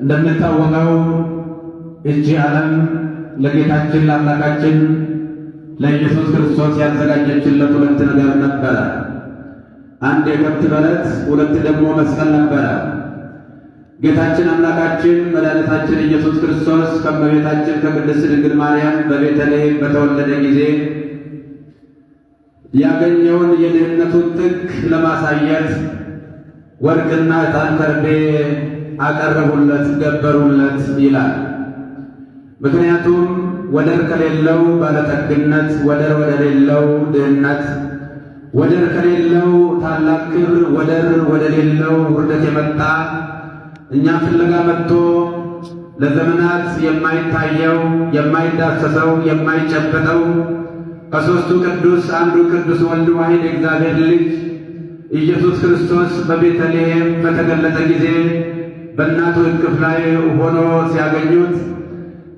እንደምታወቀው እቺ ዓለም ለጌታችን ለአምላካችን ለኢየሱስ ክርስቶስ ያዘጋጀችለት ሁለት ነገር ነበረ። አንድ የከብት በረት፣ ሁለት ደግሞ መስቀል ነበረ። ጌታችን አምላካችን መድኃኒታችን ኢየሱስ ክርስቶስ ከእመቤታችን ከቅድስት ድንግል ማርያም በቤተልሔም በተወለደ ጊዜ ያገኘውን የድህነቱን ጥግ ለማሳየት ወርቅና ዕጣን ከርቤ አቀረቡለት፣ ገበሩለት ይላል። ምክንያቱም ወደር ከሌለው ባለጠግነት፣ ወደር ወደሌለው ድህነት፣ ወደር ከሌለው ታላቅ ክብር፣ ወደር ወደሌለው ውርደት የመጣ እኛም ፍለጋ መጥቶ ለዘመናት የማይታየው የማይዳሰሰው የማይጨበጠው ከሦስቱ ቅዱስ አንዱ ቅዱስ ወልድ ዋሕድ የእግዚአብሔር ልጅ ኢየሱስ ክርስቶስ በቤተልሔም በተገለጠ ጊዜ በእናቱ እቅፍ ላይ ሆኖ ሲያገኙት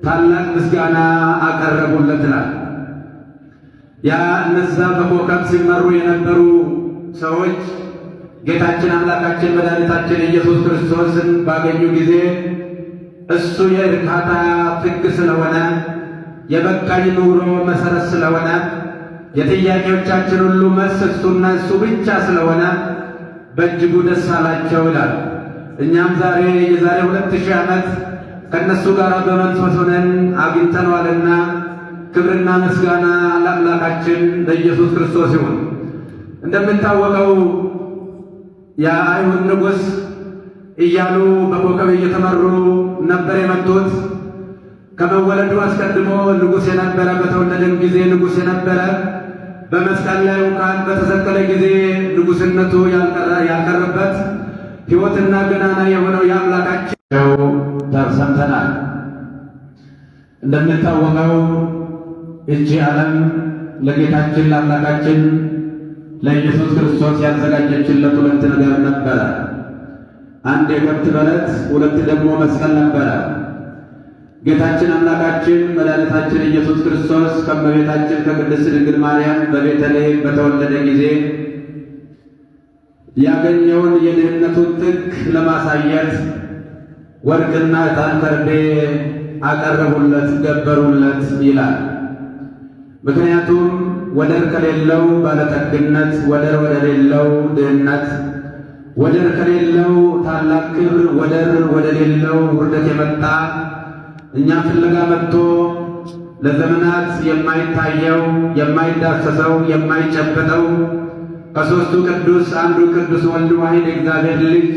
ታላቅ ምስጋና አቀረቡለት ይላል። ያ እነዛ በኮከብ ሲመሩ የነበሩ ሰዎች ጌታችን አምላካችን መድኃኒታችን ኢየሱስ ክርስቶስን ባገኙ ጊዜ እሱ የእርካታ ጥግ ስለሆነ፣ የበቃኝ ኑሮ መሰረት ስለሆነ፣ የጥያቄዎቻችን ሁሉ መልስ እሱና እሱ ብቻ ስለሆነ በእጅጉ ደስ አላቸው ይላል። እኛም ዛሬ የዛሬ 2000 ዓመት ከእነሱ ጋር በመንፈስ ሆነን አግኝተነዋልና ክብርና ምስጋና ለአምላካችን ለኢየሱስ ክርስቶስ ይሁን። እንደምታወቀው የአይሁድ ንጉሥ እያሉ በኮከብ እየተመሩ ነበር የመጡት። ከመወለዱ አስቀድሞ ንጉሥ የነበረ፣ በተወለደም ጊዜ ንጉሥ የነበረ፣ በመስቀል ላይ እንኳን በተሰቀለ ጊዜ ንጉሥነቱ ያልቀረበት ሕይወትና ገናና የሆነው የአምላካችን ሰምተናል። እንደምታወቀው እቺ ዓለም ለጌታችን ለአምላካችን ለኢየሱስ ክርስቶስ ያዘጋጀችለት ሁለት ነገር ነበረ። አንድ የከብት በረት፣ ሁለት ደግሞ መስቀል ነበረ። ጌታችን አምላካችን መድኃኒታችን ኢየሱስ ክርስቶስ ከእመቤታችን ከቅድስት ድንግል ማርያም በቤተልሔም በተወለደ ጊዜ ያገኘውን የድህነቱን ጥግ ለማሳየት ወርቅና ዕጣን ከርቤ አቀረቡለት፣ ገበሩለት ይላል። ምክንያቱም ወደር ከሌለው ባለጠግነት፣ ወደር ወደሌለው ድህነት፣ ወደር ከሌለው ታላቅ ክብር፣ ወደር ወደሌለው ውርደት የመጣ እኛም ፍለጋ መጥቶ ለዘመናት የማይታየው የማይዳሰሰው የማይጨበጠው ከሦስቱ ቅዱስ አንዱ ቅዱስ ወልድ ዋሕድ የእግዚአብሔር ልጅ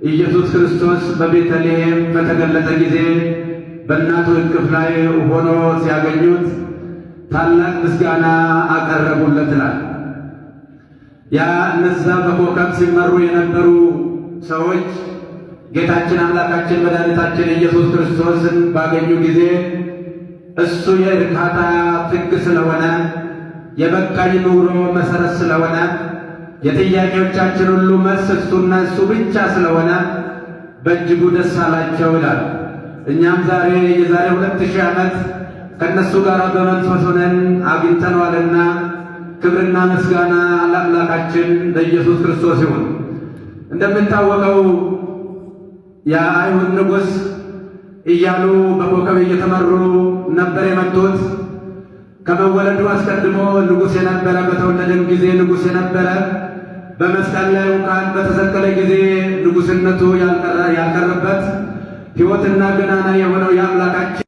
ኢየሱስ ክርስቶስ በቤተልሔም በተገለጠ ጊዜ በእናቱ እቅፍ ላይ ሆኖ ሲያገኙት ታላቅ ምስጋና አቀረቡለት ይላል። ያ እነዛ በኮከብ ሲመሩ የነበሩ ሰዎች ጌታችን አምላካችን መድኃኒታችን ኢየሱስ ክርስቶስን ባገኙ ጊዜ እሱ የእርካታ ጥግ ስለሆነ፣ የበቃኝ ኑሮ መሰረት ስለሆነ፣ የጥያቄዎቻችን ሁሉ መልስ እሱና እሱ ብቻ ስለሆነ በእጅጉ ደስ አላቸው ይላል። እኛም ዛሬ የዛሬ 2000 ዓመት ከእነሱ ጋር በመንፈስ ሆነን አግኝተነዋልና ክብርና ምስጋና ለአምላካችን ለኢየሱስ ክርስቶስ ይሁን። እንደምታወቀው የአይሁድ ንጉሥ እያሉ በኮከብ እየተመሩ ነበር የመጡት። ከመወለዱ አስቀድሞ ንጉሥ የነበረ፣ በተወለደም ጊዜ ንጉሥ የነበረ፣ በመስቀል ላይ እንኳን በተሰቀለ ጊዜ ንጉሥነቱ ያልቀረበት ሕይወትና ገናና የሆነው የአምላካችን